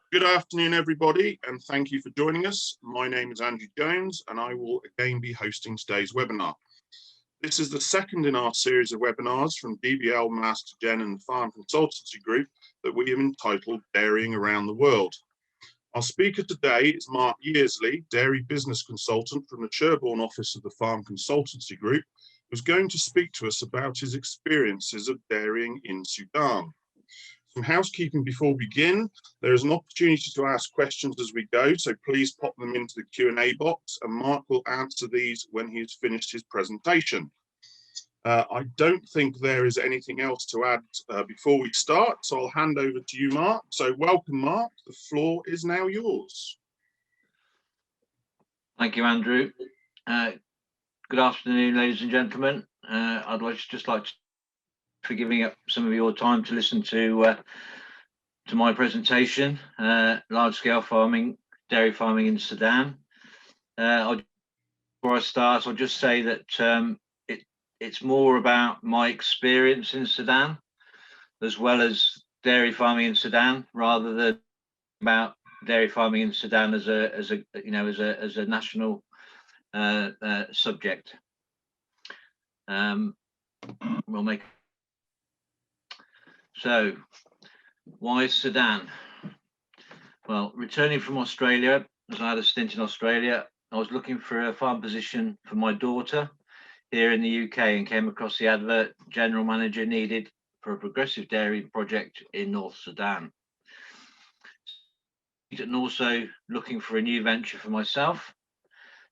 Good afternoon, everybody, and thank you for joining us. My name is Andrew Jones, and I will again be hosting today's webinar. This is the second in our series of webinars from DBL, Mastergen, and the Farm Consultancy Group that we have entitled Dairying Around the World. Our speaker today is Mark Yearsley, Dairy Business Consultant from the Sherborne office of the Farm Consultancy Group, who's going to speak to us about his experiences of dairying in Sudan. Some housekeeping before we begin. There is an opportunity to ask questions as we go, so please pop them into the Q&A box and Mark will answer these when he has finished his presentation. I don't think there is anything else to add before we start, so I'll hand over to you, Mark. So welcome, Mark. The floor is now yours. Thank you, Andrew. Good afternoon, ladies and gentlemen. I'd just like to for giving up some of your time to listen to my presentation, large-scale farming, dairy farming in Sudan. Before I start, I'll just say that it's more about my experience in Sudan, as well as dairy farming in Sudan, rather than about dairy farming in Sudan as a national subject. We'll make. So, why Sudan? Well, returning from Australia, as I had a stint in Australia, I was looking for a farm position for my daughter here in the UK and came across the advert general manager needed for a progressive dairy project in North Sudan. And also looking for a new venture for myself.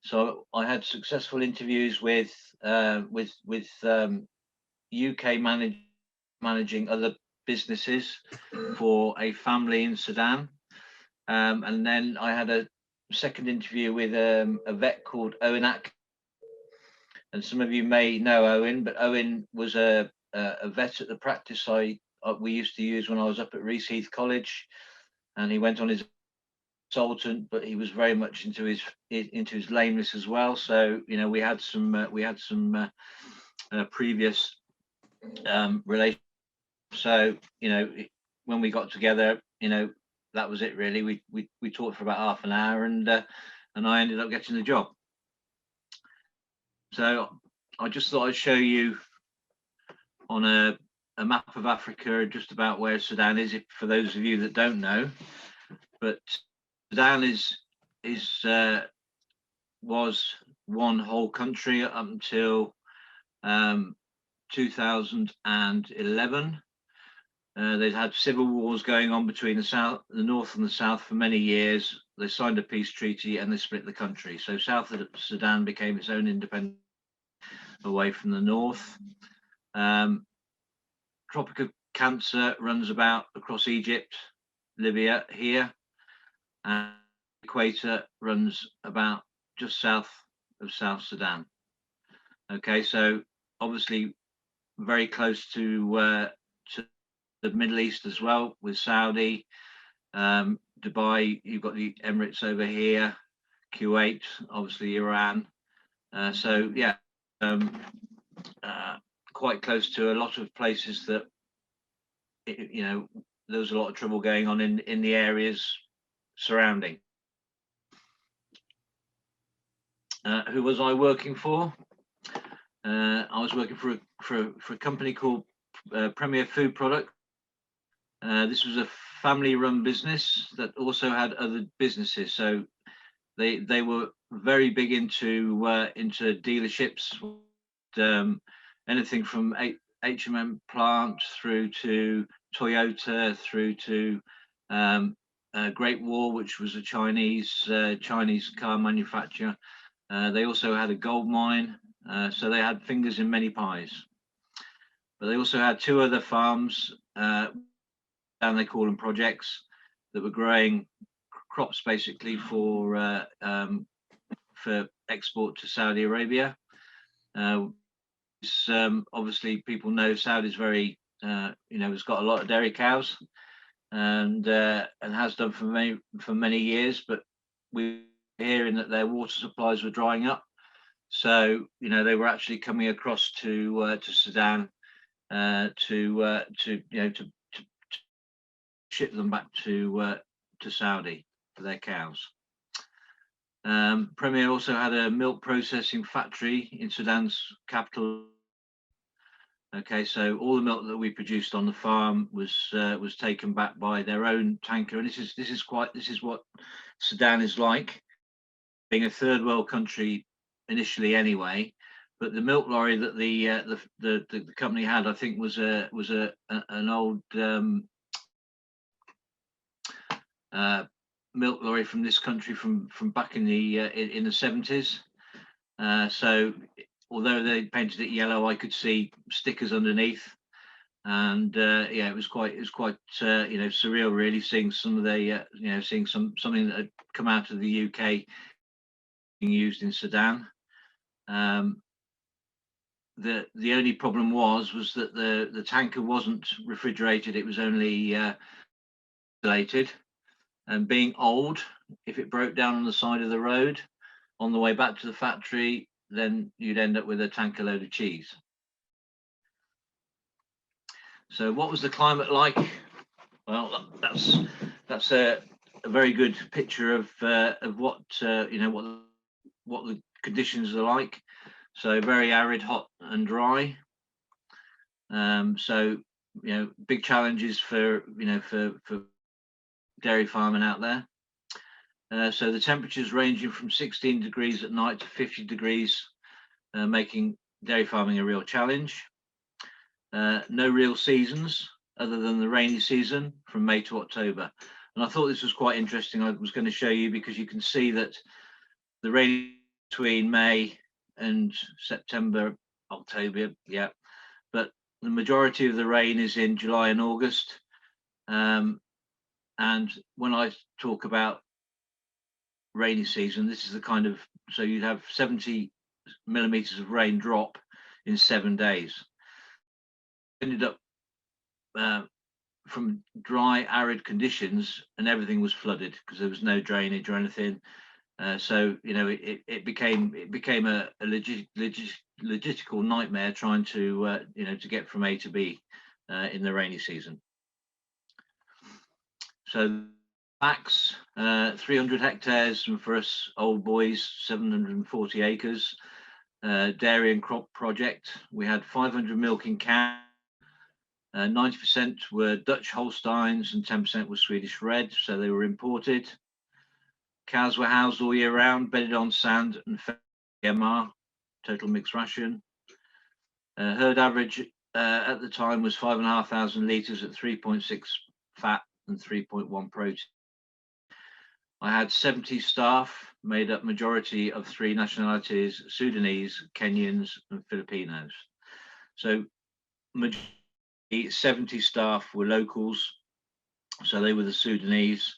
So I had successful interviews with UK managing other businesses for a family in Sudan, and then I had a second interview with a vet called Owen Ack, and some of you may know Owen, but Owen was a vet at the practice we used to use when I was up at Reese Heath College, and he went on his consultant, but he was very much into his lameness as well. So we had some previous relations. So when we got together, that was it really. We talked for about half an hour, and I ended up getting the job. So I just thought I'd show you on a map of Africa just about where Sudan is, for those of you that don't know. But Sudan was one whole country up until 2011. They'd had civil wars going on between the north and the south for many years. They signed a peace treaty and they split the country. So South Sudan became its own independent away from the north. Tropic of Cancer runs about across Egypt, Libya here, and the equator runs about just south of South Sudan. Okay, so obviously very close to the Middle East as well, with Saudi, Dubai. You've got the Emirates over here, Kuwait, obviously Iran. So yeah, quite close to a lot of places that there was a lot of trouble going on in the areas surrounding. Who was I working for? I was working for a company called Premier Food Product. This was a family-run business that also had other businesses. So they were very big into dealerships, anything from H&M plant through to Toyota, through to Great Wall, which was a Chinese car manufacturer. They also had a gold mine, so they had fingers in many pies. But they also had two other farms, and they call them projects, that were growing crops basically for export to Saudi Arabia. Obviously, people know Saudi's very, it's got a lot of dairy cows, and has done for many years. But we're hearing that their water supplies were drying up, so they were actually coming across to Sudan to ship them back to to Saudi for their cows. Premier also had a milk processing factory in Sudan's capital. Okay, so all the milk that we produced on the farm was taken back by their own tanker, and this is what Sudan is like, being a third world country initially anyway. But the milk lorry that the company had, I think, was an old milk lorry from this country from back in the 70s. So although they painted it yellow, I could see stickers underneath, and yeah, it was quite surreal, really, seeing some of the seeing something that had come out of the UK being used in Sudan. The only problem was that the tanker wasn't refrigerated; it was only insulated. And being old, if it broke down on the side of the road on the way back to the factory, then you'd end up with a tanker load of cheese. So what was the climate like? Well, that's a very good picture of what what the conditions are like. So very arid, hot and dry. So big challenges for dairy farming out there. So the temperatures ranging from 16 degrees at night to 50 degrees, making dairy farming a real challenge. No real seasons other than the rainy season from May to October. And I thought this was quite interesting. I was going to show you, because you can see that the rain between May and September, October, yeah. But the majority of the rain is in July and August. And when I talk about rainy season, this is the kind of, so you'd have 70 millimeters of rain drop in 7 days. Ended up from dry, arid conditions, and everything was flooded because there was no drainage or anything. So it became a logistical nightmare trying to to get from A to B in the rainy season. So max 300 hectares, and for us old boys 740 acres. Dairy and crop project. We had 500 milking cows. 90% were Dutch Holsteins and 10% were Swedish Red, so they were imported. Cows were housed all year round, bedded on sand and fed MR, total mixed ration. Herd average at the time was 5,500 litres at 3.6 fat and 3.1 protein. I had 70 staff, made up majority of 3 nationalities: Sudanese, Kenyans and Filipinos. So 70 staff were locals, so they were the Sudanese,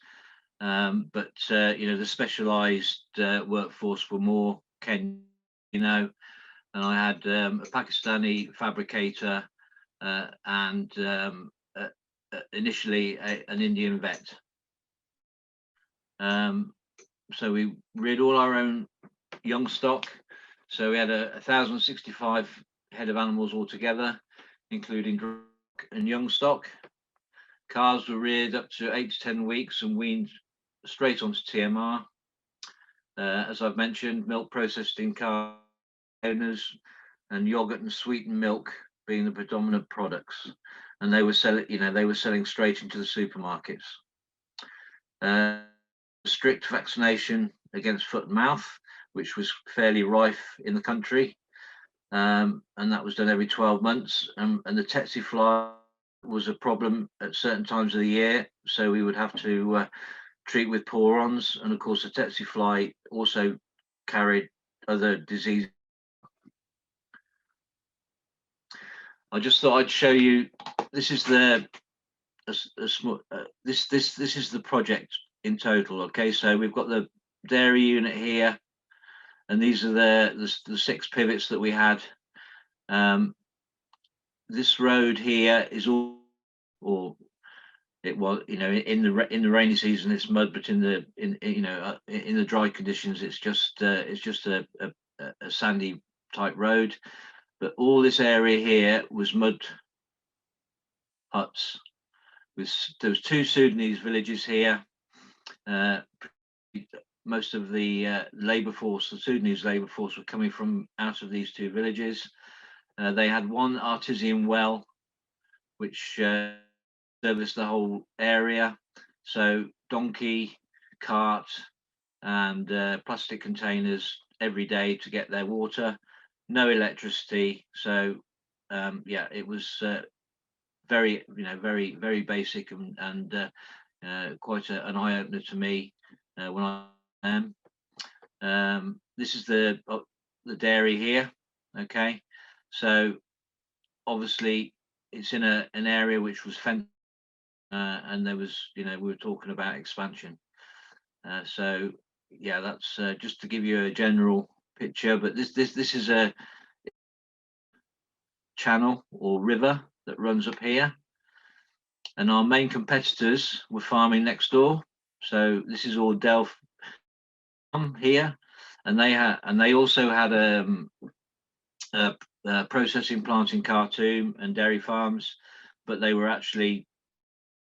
but the specialized workforce were more Kenyan, and I had a Pakistani fabricator and initially an Indian vet. So we reared all our own young stock. So we had 1,065 head of animals altogether, including and young stock. Calves were reared up to 8 to 10 weeks and weaned straight onto TMR. As I've mentioned, milk processing calf owners, and yogurt and sweetened milk being the predominant products, and they were selling straight into the supermarkets. Strict vaccination against foot and mouth, which was fairly rife in the country, and that was done every 12 months. And the tsetse fly was a problem at certain times of the year, so we would have to treat with pour-ons. And of course, the tsetse fly also carried other diseases. I just thought I'd show you. This is this is the project in total. Okay, so we've got the dairy unit here, and these are the 6 pivots that we had. This road here is all, or it was, in the rainy season it's mud, but in the dry conditions it's just a sandy type road. But all this area here was mud huts. There was 2 Sudanese villages here, Most of the labour force, the Sudanese labour force, were coming from out of these two villages. They had one artesian well, which serviced the whole area. So donkey, cart, and plastic containers every day to get their water. No electricity. So yeah, it was very, very basic and quite an eye opener to me when I am. This is the dairy here. Okay, so obviously it's in an area which was fenced, and there was, we were talking about expansion. So yeah, that's just to give you a general picture. But this is a channel or river that runs up here, and our main competitors were farming next door. So this is all Delph here, and they also had a processing plant in Khartoum and dairy farms, but they were actually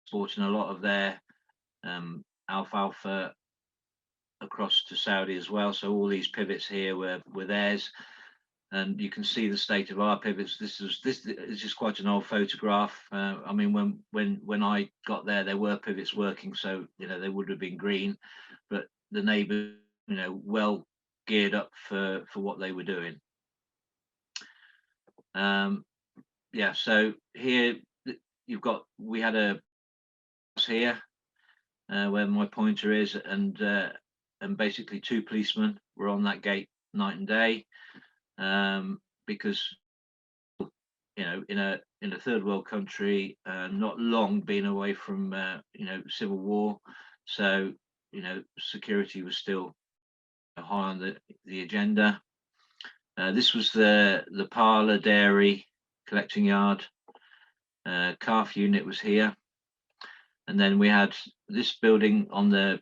exporting a lot of their alfalfa across to Saudi as well. So all these pivots here were theirs, and you can see the state of our pivots. This is just quite an old photograph. I mean, when I got there were pivots working, so they would have been green, but the neighbours, well geared up for what they were doing. Yeah, so here we had a house here where my pointer is, and basically two policemen were on that gate night and day, because in a third world country, not long been away from civil war, so security was still high on the agenda. This was the parlour dairy collecting yard. Calf unit was here, and then we had this building on the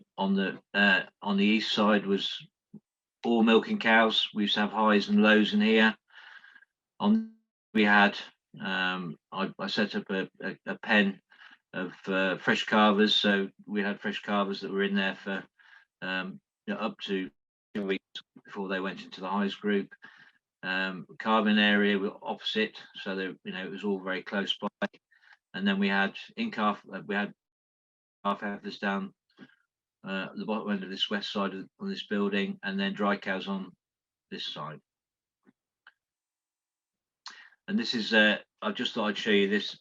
east side was all milking cows. We used to have highs and lows in here. We had I set up a pen of fresh calvers, so we had fresh calvers that were in there for up to 2 weeks before they went into the highs group. Calving area were opposite, so it was all very close by. And then we had calf heifers down the bottom end of this west side of this building, and then dry cows on this side. And this is I just thought I'd show you this.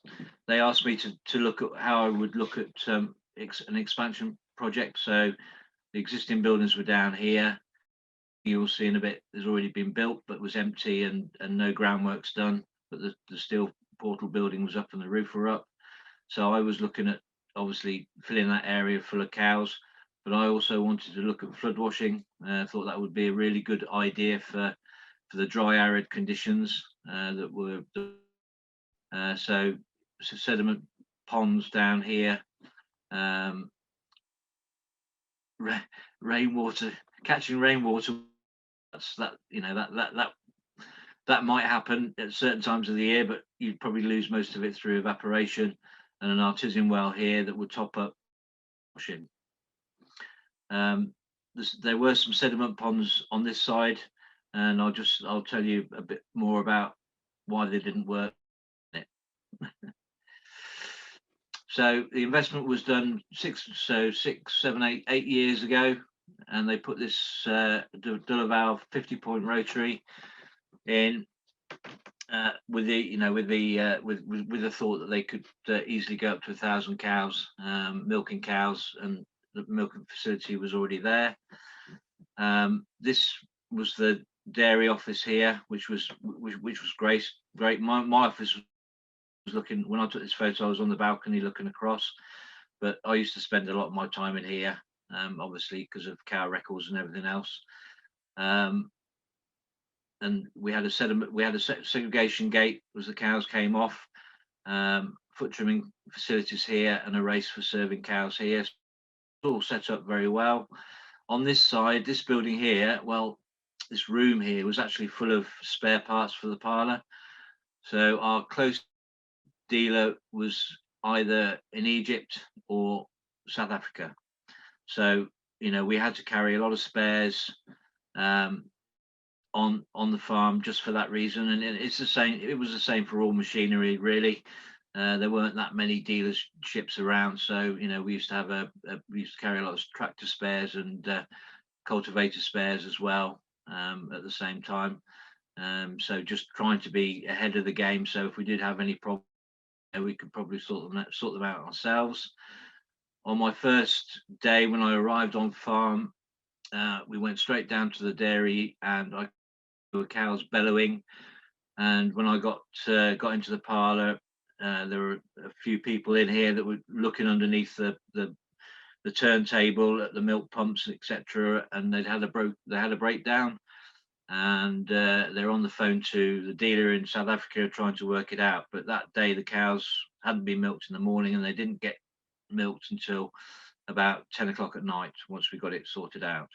They asked me to look at how I would look at an expansion project. So the existing buildings were down here. You'll see in a bit, there's already been built, but was empty and no groundworks done. But the steel portal building was up and the roof were up. So I was looking at obviously filling that area full of cows, but I also wanted to look at flood washing. Thought that would be a really good idea for the dry arid conditions that were. So sediment ponds down here, rainwater, catching rainwater. That might happen at certain times of the year, but you'd probably lose most of it through evaporation. And an artesian well here that would top up washing. There were some sediment ponds on this side, and I'll tell you a bit more about why they didn't work. So the investment was done 6, 7, 8 years ago, and they put this dual valve 50-point rotary in with the thought that they could easily go up to 1,000 cows, milking cows, and the milking facility was already there. This was the dairy office here, which was great. My office was looking, when I took this photo, I was on the balcony looking across, but I used to spend a lot of my time in here, obviously because of cow records and everything else. And we had a segregation gate as the cows came off, foot trimming facilities here, and a race for serving cows here. It's all set up very well. On this side, this building here, well, this room here was actually full of spare parts for the parlour. So our close dealer was either in Egypt or South Africa. So, we had to carry a lot of spares on the farm just for that reason. And it's the same. It was the same for all machinery, really. There weren't that many dealerships around, so we used to have we used to carry a lot of tractor spares and cultivator spares as well at the same time. So just trying to be ahead of the game. So if we did have any problems, we could probably sort them out ourselves. On my first day when I arrived on farm, we went straight down to the dairy, and I saw cows bellowing. And when I got into the parlour, there were a few people in here that were looking underneath the turntable at the milk pumps, etc. And they had a breakdown, and they're on the phone to the dealer in South Africa trying to work it out. But that day the cows hadn't been milked in the morning, and they didn't get milked until about 10 o'clock at night once we got it sorted out.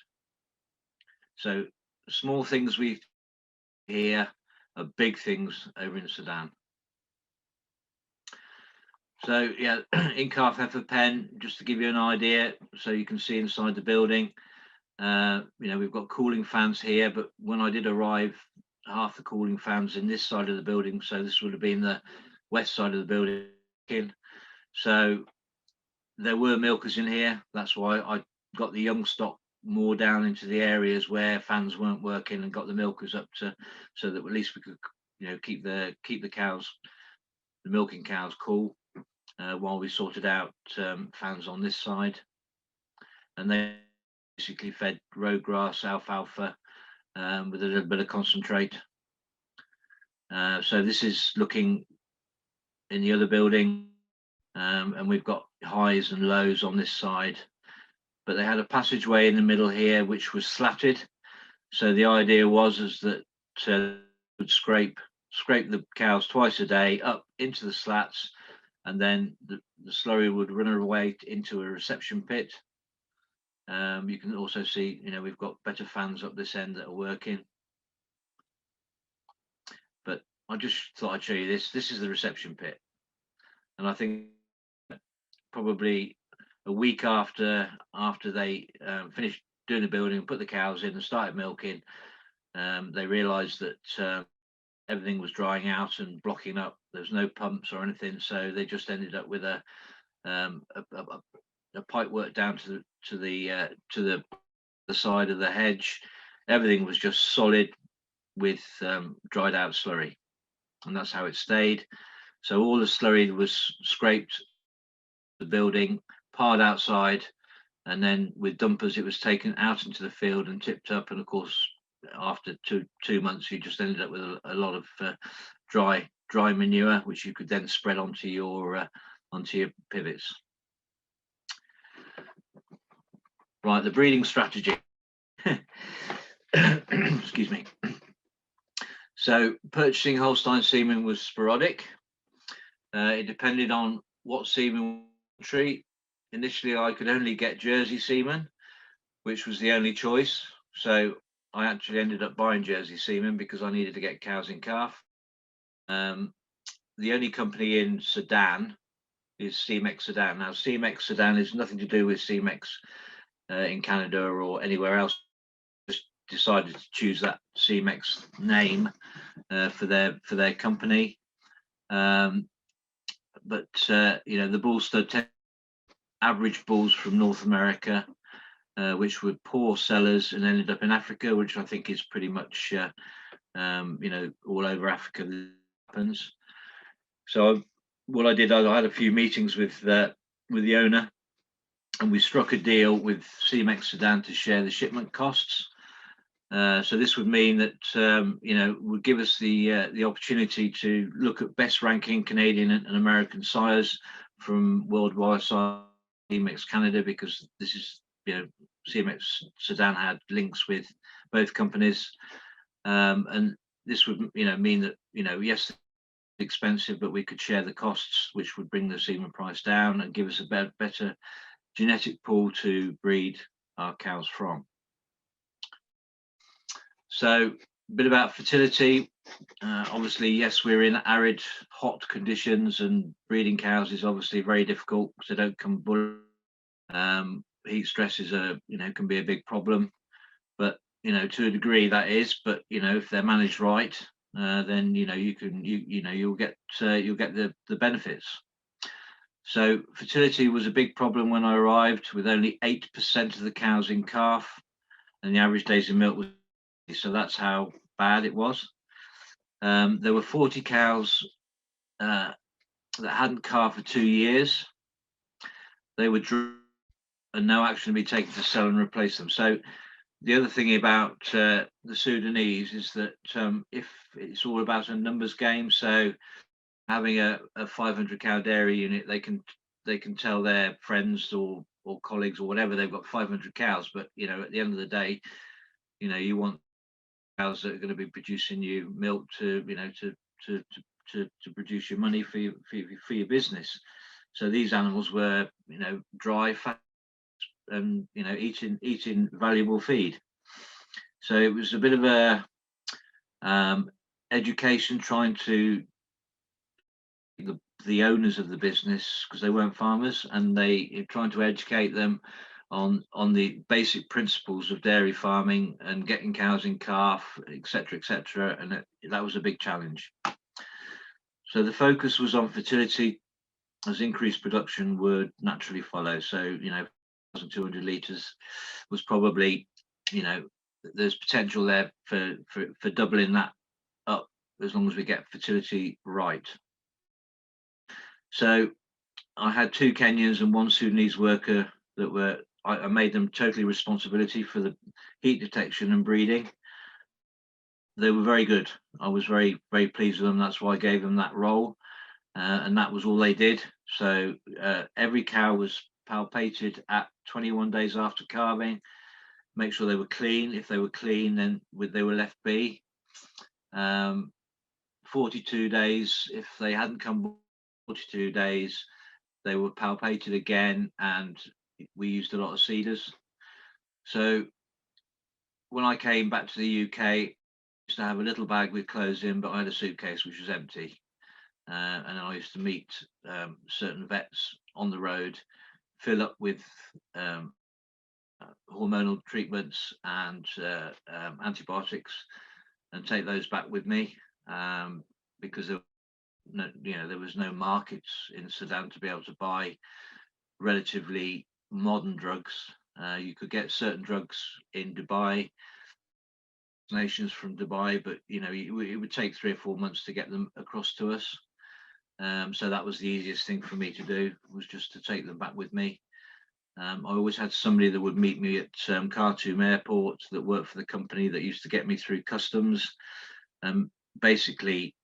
So small things we hear are big things over in Sudan. So yeah, in calf heifer pen, just to give you an idea, so you can see inside the building. We've got cooling fans here, but when I did arrive, half the cooling fans in this side of the building, so this would have been the west side of the building. So there were milkers in here. That's why I got the young stock more down into the areas where fans weren't working, and got the milkers up to, so that at least we could keep the cows, the milking cows, cool while we sorted out fans on this side. And they basically fed row grass, alfalfa, with a little bit of concentrate. So this is looking in the other building, and we've got highs and lows on this side. But they had a passageway in the middle here, which was slatted. So the idea was that would scrape the cows twice a day up into the slats, and then the slurry would run away into a reception pit. You can also see, we've got better fans up this end that are working. But I just thought I'd show you this. This is the reception pit. And I think probably a week after they finished doing the building and put the cows in and started milking, they realized that everything was drying out and blocking up. There's no pumps or anything, so they just ended up with a pipe work down to the side of the hedge. Everything was just solid with dried out slurry, and that's how it stayed. So all the slurry was scraped the building, piled outside, and then with dumpers it was taken out into the field and tipped up. And of course, after two months, you just ended up with a lot of dry manure, which you could then spread onto your pivots. Right, the breeding strategy. Excuse me. So purchasing Holstein semen was sporadic. It depended on what semen tree. Initially, I could only get Jersey semen, which was the only choice. So I actually ended up buying Jersey semen because I needed to get cows in calf. The only company in Sudan is CMEX Sudan. Now, CMEX Sudan is nothing to do with CMEX in Canada or anywhere else. Just decided to choose that CMEX name for their company. But the bull stud, average bulls from North America, which were poor sellers and ended up in Africa, which I think is pretty much all over Africa that happens. So what I did, I had a few meetings with the owner, and we struck a deal with CMEX Sudan to share the shipment costs. So this would mean that would give us the opportunity to look at best ranking Canadian and American sires from worldwide CMEX Canada, because this is CMEX Sudan had links with both companies, and this would mean that yes, it's expensive, but we could share the costs, which would bring the semen price down and give us a better genetic pool to breed our cows from. So a bit about fertility. Obviously, yes, we're in arid, hot conditions, and breeding cows is obviously very difficult because they don't come bull. heat stress is can be a big problem, but to a degree that is. But if they're managed right, then you'll get the benefits. So fertility was a big problem when I arrived, with only 8% of the cows in calf, and the average days in milk was. So that's how bad it was. There were 40 cows that hadn't calved for 2 years. They were and no action to be taken to sell and replace them. So the other thing about the Sudanese is that if it's all about a numbers game, so having a 500 cow dairy unit, they can tell their friends or colleagues or whatever they've got 500 cows, but at the end of the day, you want cows that are going to be producing you milk to produce your money for your business. So these animals were dry, fat, and eating valuable feed. So it was a bit of a education, trying to the owners of the business, because they weren't farmers, and they trying to educate them on the basic principles of dairy farming and getting cows in calf, etc., and that was a big challenge. So the focus was on fertility, as increased production would naturally follow. So 1,200 litres was probably, there's potential there for doubling that up, as long as we get fertility right. So I had 2 Kenyans and 1 Sudanese worker that I made them totally responsibility for the heat detection and breeding. They were very good. I was very, very pleased with them. That's why I gave them that role. And that was all they did. So every cow was palpated at 21 days after calving, make sure they were clean. If they were clean, then they were left be. 42 days, if they hadn't come 42 days, they were palpated again, and we used a lot of seeders. So when I came back to the UK, I used to have a little bag with clothes in, but I had a suitcase which was empty. And then I used to meet certain vets on the road, fill up with hormonal treatments and antibiotics, and take those back with me, because there was no markets in Sudan to be able to buy relatively modern drugs. You could get certain drugs in Dubai, nations from Dubai, but it would take 3 or 4 months to get them across to us. So that was the easiest thing for me to do, was just to take them back with me. I always had somebody that would meet me at Khartoum Airport that worked for the company that used to get me through customs. Basically,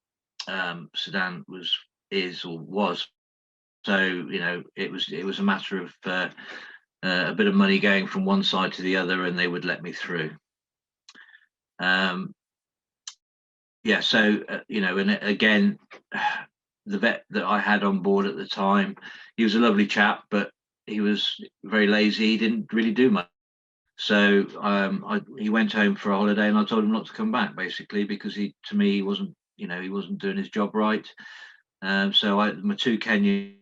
Sudan was. So it was a matter of a bit of money going from one side to the other, and they would let me through. So and again, the vet that I had on board at the time, he was a lovely chap, but he was very lazy. He didn't really do much. So he went home for a holiday, and I told him not to come back, basically, because he wasn't doing his job right. So my 2 Kenyan,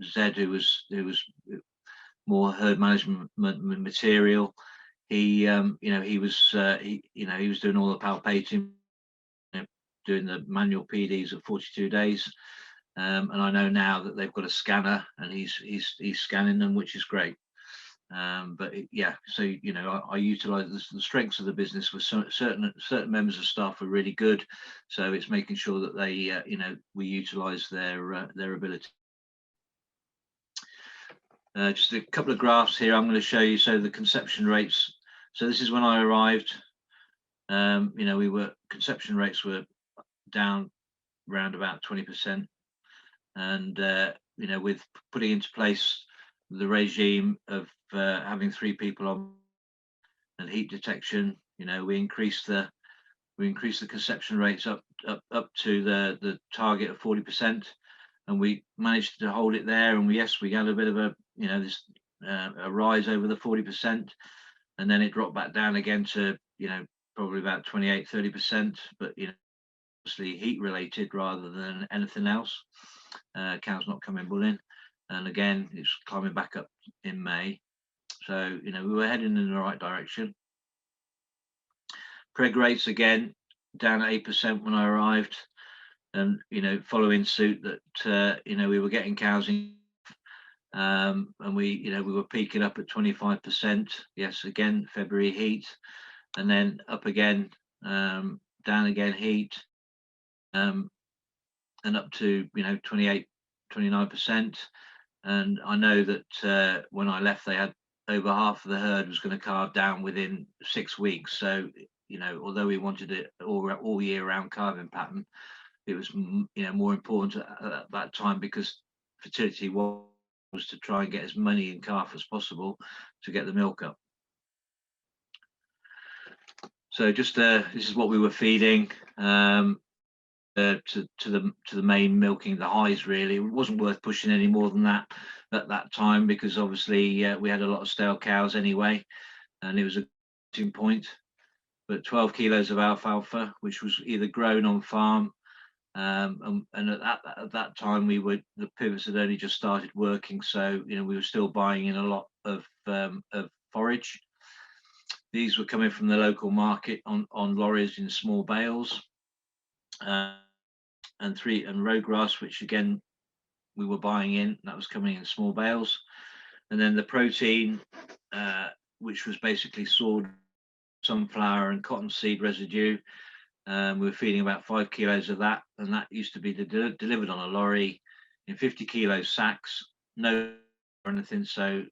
Zed, who was more herd management material, he was doing all the palpating, doing the manual PDs at 42 days. And I know now that they've got a scanner, and he's scanning them, which is great. But so I utilize the strengths of the business with certain members of staff are really good. So it's making sure that they we utilize their ability. Just a couple of graphs here I'm going to show you. So the conception rates. So this is when I arrived. Conception rates were down around about 20%, and with putting into place the regime of having 3 people on and heat detection, we increased the conception rates up to the target of 40%, and we managed to hold it there. And we had a bit of a a rise over the 40%, and then it dropped back down again to probably about 28-30%, but obviously heat related rather than anything else. Cows not coming bull in, and again it's climbing back up in May. So, we were heading in the right direction. Preg rates again down at 8% when I arrived, and following suit that we were getting cows in, and we were peaking up at 25%. Yes, again February heat, and then up again, down again heat, and up to 28, 29%. And I know that when I left, they had over half of the herd was going to calve down within 6 weeks. So although we wanted it all year round calving pattern, it was more important at that time, because fertility was to try and get as many in calf as possible to get the milk up. So just this is what we were feeding to the main milking, the highs. Really, it wasn't worth pushing any more than that at that time, because obviously we had a lot of stale cows anyway, and it was a point. But 12 kilos of alfalfa, which was either grown on farm, and at that time the pivots had only just started working, so we were still buying in a lot of forage. These were coming from the local market on lorries in small bales, and road grass, which again we were buying in, that was coming in small bales. And then the protein, which was basically stored sunflower and cottonseed residue, we were feeding about 5 kilos of that, and that used to be delivered on a lorry in 50 kilo sacks, no or anything. So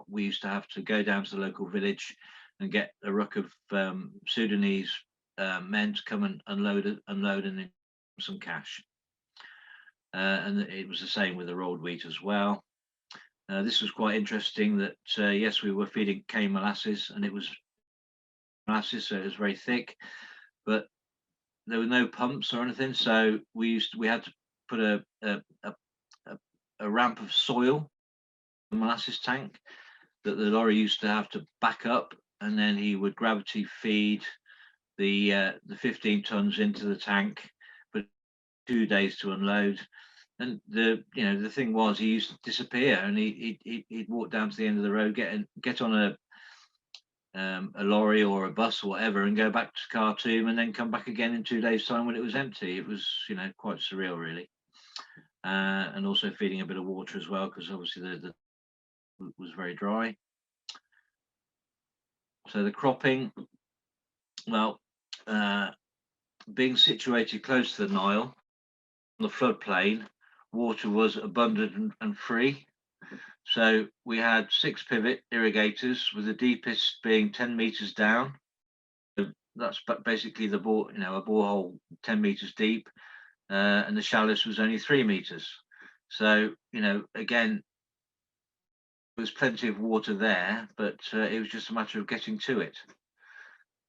we used to have to go down to the local village and get a ruck of Sudanese men to come and unload and some cash. And it was the same with the rolled wheat as well. This was quite interesting that yes, we were feeding cane molasses, and it was molasses, so it was very thick, but there were no pumps or anything. So we had to put a ramp of soil in the molasses tank that the lorry used to have to back up, and then he would gravity feed the 15 tons into the tank, but 2 days to unload. And the thing was, he used to disappear, and he'd walk down to the end of the road, get on a lorry or a bus or whatever, and go back to Khartoum, and then come back again in 2 days' time when it was empty. It was quite surreal, really. And also feeding a bit of water as well, because obviously the was very dry. So the cropping, well, being situated close to the Nile, on the floodplain, water was abundant and free. So we had 6 pivot irrigators, with the deepest being 10 meters down. That's basically the bore, a borehole 10 meters deep, and the shallowest was only 3 meters. So again, there was plenty of water there, but it was just a matter of getting to it.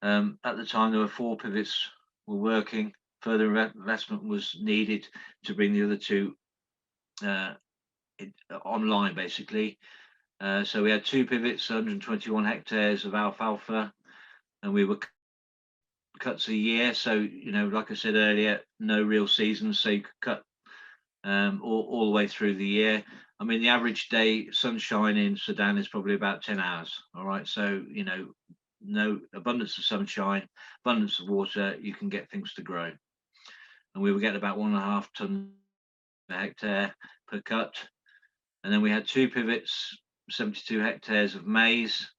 At the time, there were 4 pivots were working. Further investment was needed to bring the other 2 online, basically. So we had 2 pivots, 121 hectares of alfalfa, and we were cuts a year. So like I said earlier, no real seasons, so you could cut all the way through the year. I mean, the average day sunshine in Sudan is probably about 10 hours. All right, so no abundance of sunshine, abundance of water, you can get things to grow. And we were getting about 1.5 tons per hectare per cut. And then we had 2 pivots, 72 hectares of maize,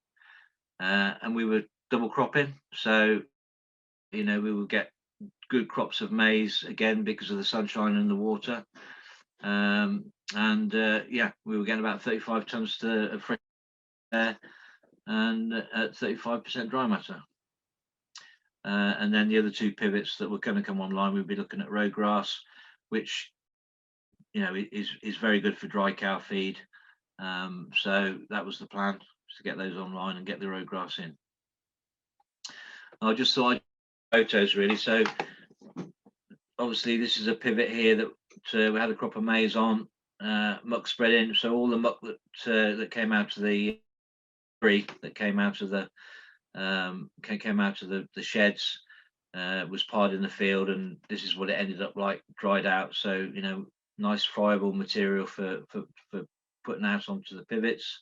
and we were double cropping. So we would get good crops of maize again because of the sunshine and the water. Yeah, we were getting about 35 tons of fresh air, and at 35% dry matter. And then the other 2 pivots that were going to come online, we'd be looking at road grass, which is very good for dry cow feed. So that was the plan, to get those online and get the road grass in. I just thought photos really. So obviously this is a pivot here that we had a crop of maize on, muck spread in. So all the muck that came out of the came out of the sheds was piled in the field, and this is what it ended up like, dried out. So nice friable material for putting out onto the pivots.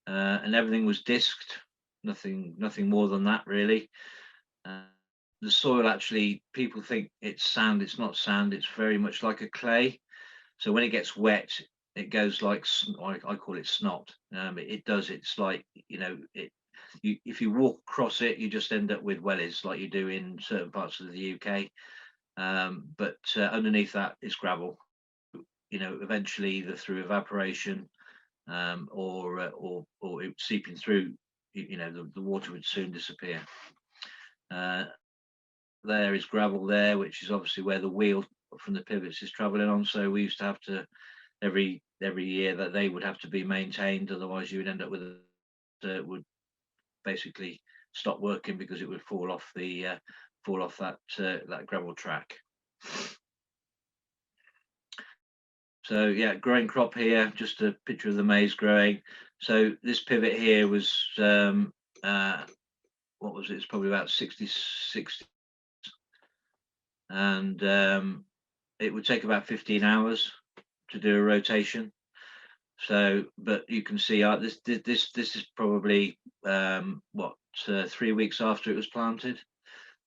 and everything was disked. Nothing more than that really. The soil, actually, people think it's sand. It's not sand. It's very much like a clay. So when it gets wet, it goes like, I call it snot. It does. It's like, if you walk across it, you just end up with wellies like you do in certain parts of the UK. But underneath that is gravel. Eventually, either through evaporation or it seeping through, the water would soon disappear. There is gravel there, which is obviously where the wheel from the pivots is traveling on. So we used to have to, every year, that they would have to be maintained, otherwise you would end up with it would basically stop working because it would fall off that gravel track. So yeah, growing crop here, just a picture of the maize growing. So this pivot here was what was it? It's probably about 60, and it would take about 15 hours to do a rotation. So, but you can see this is probably 3 weeks after it was planted.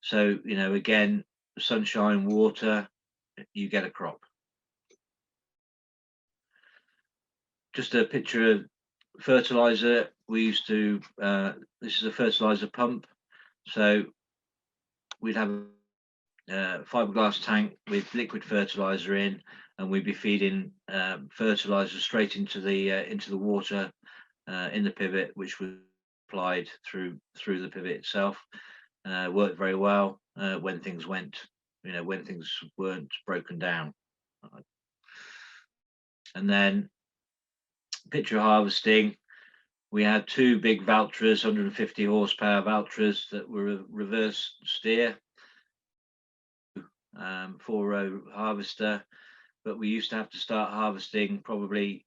So, again, sunshine, water, you get a crop. Just a picture of fertilizer. We used to, this is a fertilizer pump. So we'd have a fiberglass tank with liquid fertilizer in, and we'd be feeding fertilizer straight into the water in the pivot, which was applied through the pivot itself. Worked very well when things went, when things weren't broken down. And then picture harvesting. We had two big Valtras, 150 horsepower Valtras that were a reverse steer, 4-row harvester, but we used to have to start harvesting probably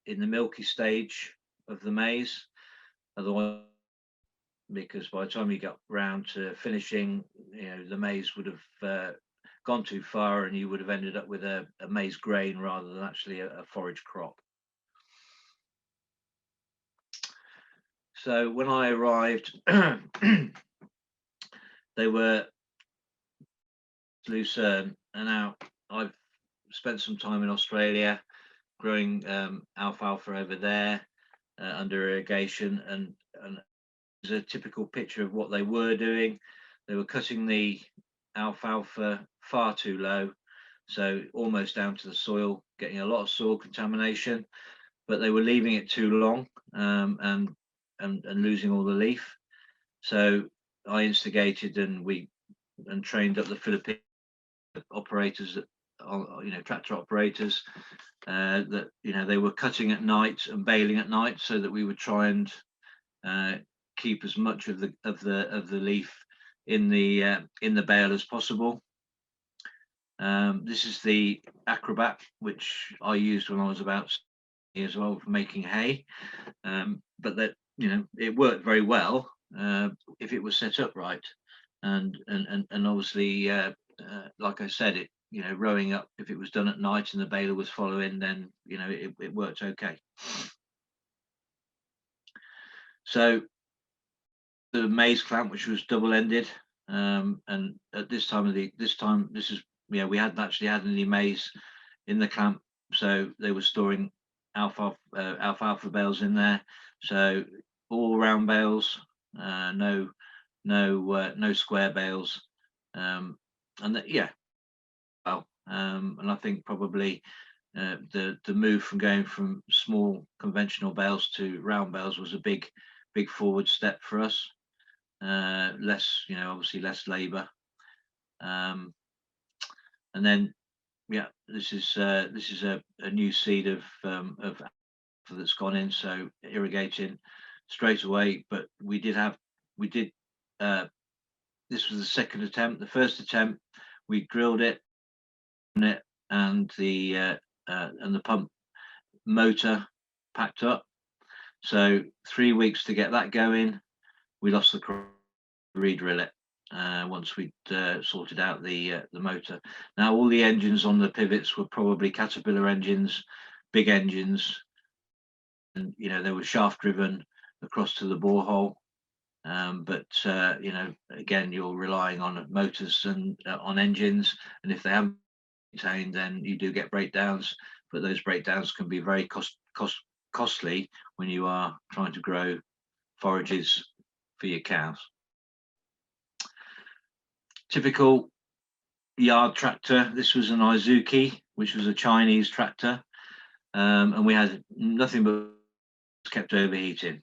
in the milky stage of the maize, otherwise, because by the time you got round to finishing, the maize would have gone too far, and you would have ended up with a maize grain rather than actually a forage crop. So when I arrived, they were lucerne, and now I've spent some time in Australia growing alfalfa over there under irrigation, and there's a typical picture of what they were doing. They were cutting the alfalfa far too low, so almost down to the soil, getting a lot of soil contamination, but they were leaving it too long and losing all the leaf. So I instigated and trained up the Philippine operators, tractor operators, that they were cutting at night and baling at night, so that we would try and keep as much of the leaf in the bale as possible. This is the Acrobat, which I used when I was about 6 years old for making hay, but that it worked very well if it was set up right, and obviously, like I said, it rowing up, if it was done at night and the baler was following, then it worked okay. So the maize clamp, which was double-ended, and at this time we hadn't actually had any maize in the clamp, so they were storing alfalfa bales in there. So all round bales, no square bales, and I think probably the move from going from small conventional bales to round bales was a big forward step for us. Less, obviously less labour, and then this is a new seed of that's gone in, so irrigating straight away. But this was the second attempt. The first attempt, we drilled it, and the pump motor packed up. So 3 weeks to get that going. We lost the crop, re-drill it once we'd sorted out the motor. Now all the engines on the pivots were probably Caterpillar engines, big engines, and they were shaft driven, across to the borehole. But you know, again, you're relying on motors and on engines, and if they haven't been maintained, then you do get breakdowns. But those breakdowns can be very costly when you are trying to grow forages for your cows. Typical yard tractor. This was an Izuki, which was a Chinese tractor, and we had nothing but kept overheating.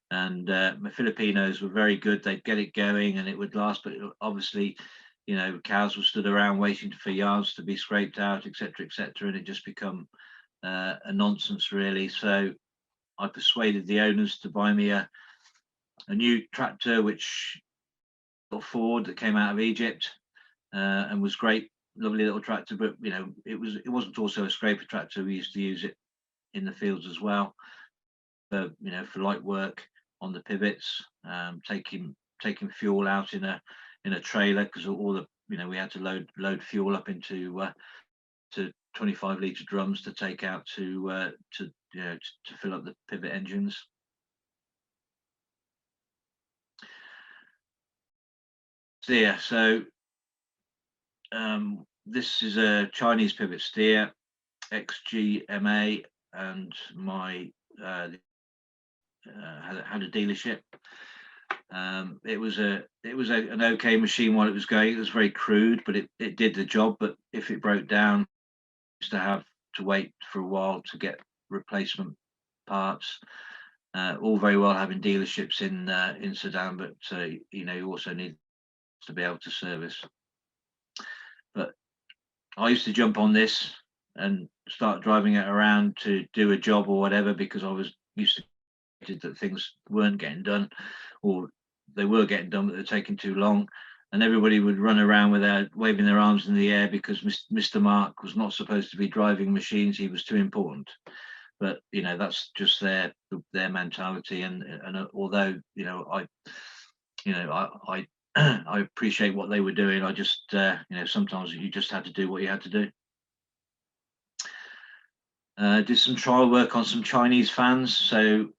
And the Filipinos were very good. They'd get it going and it would last, but obviously, you know, cows were stood around waiting for yards to be scraped out, etc., etc., and it just become a nonsense, really. So I persuaded the owners to buy me a new tractor, which Ford, that came out of Egypt, and was great, lovely little tractor. But you know, it wasn't also a scraper tractor. We used to use it in the fields as well, you know, for light work on the pivots, taking fuel out in a trailer, because all the, you know, we had to load fuel up into to 25-litre drums to take out to you know, to fill up the pivot engines. Steer. So this is a Chinese pivot steer, XGMA, and my had a dealership. It was an okay machine while it was going. It was very crude, but it did the job. But if it broke down, I used to have to wait for a while to get replacement parts. All very well having dealerships in Sudan, but you know, you also need to be able to service. But I used to jump on this and start driving it around to do a job or whatever, because I was used to that things weren't getting done, or they were getting done but they're taking too long, and everybody would run around waving their arms in the air because Mr. Mark was not supposed to be driving machines. He was too important. But you know, that's just their mentality, and although, you know, I I appreciate what they were doing, I just you know, sometimes you just had to do what you had to do. Did some trial work on some Chinese fans. So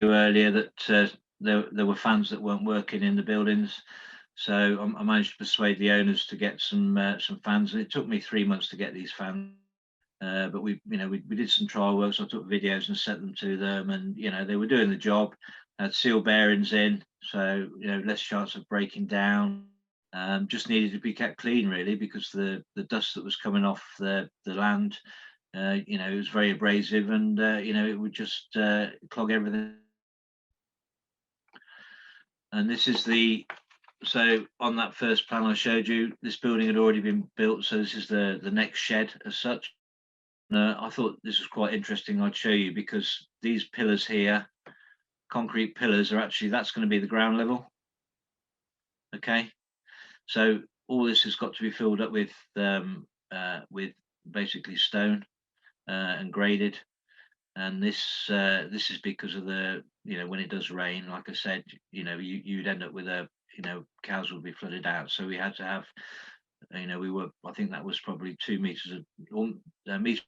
earlier that there were fans that weren't working in the buildings, so I managed to persuade the owners to get some fans, and it took me 3 months to get these fans. But we did some trial work, so I took videos and sent them to them, and you know, they were doing the job. Had seal bearings in, so you know, less chance of breaking down. Just needed to be kept clean, really, because the dust that was coming off the land, you know, it was very abrasive, and you know, it would just clog everything. And this is so on that first plan I showed you, this building had already been built, so this is the next shed as such. I thought this was quite interesting. I'd show you, because these pillars here, concrete pillars, are actually, that's going to be the ground level. Okay, so all this has got to be filled up with basically stone and graded. And this is because of the, you know, when it does rain, like I said, you know, you'd end up with you know, cows would be flooded out. So we had to have, you know, I think that was probably 2 meters of meter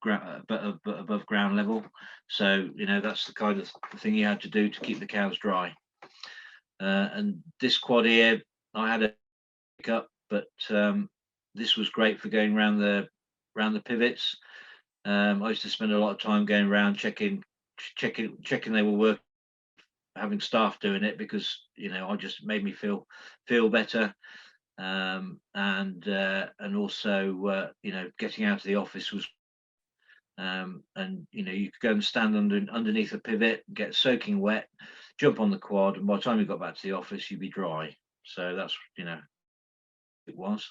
but above ground level. So you know, that's the kind of thing you had to do to keep the cows dry. And this quad here, I had a pickup, but this was great for going around the pivots. I used to spend a lot of time going around checking they were working, having staff doing it, because you know, I just made me feel better. And also you know, getting out of the office was and you know, you could go and stand underneath a pivot, get soaking wet, jump on the quad, and by the time you got back to the office, you'd be dry. So that's, you know, it was.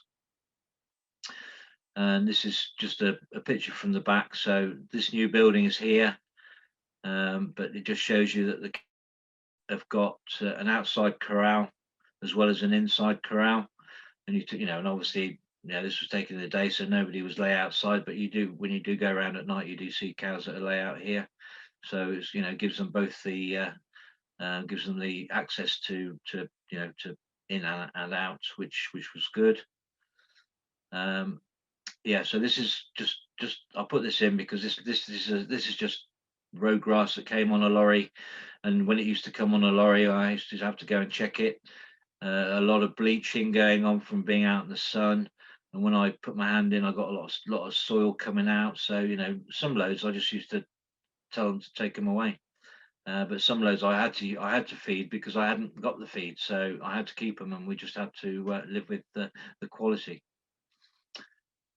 And this is just a picture from the back. So this new building is here, but it just shows you that they've got an outside corral as well as an inside corral. And you know, and obviously, you know, this was taken in the day, so nobody was lay outside, but you do, when you do go around at night, you do see cows that are lay out here. So it's, you know, gives them both the gives them the access to you know, to in and out, which was good. Yeah, so this is just I'll put this in because this is just road grass that came on a lorry, and when it used to come on a lorry, I used to have to go and check it. A lot of bleaching going on from being out in the sun, and when I put my hand in, I got a lot of soil coming out. So some loads I just used to tell them to take them away, but some loads I had to feed because I hadn't got the feed, so I had to keep them, and we just had to live with the quality.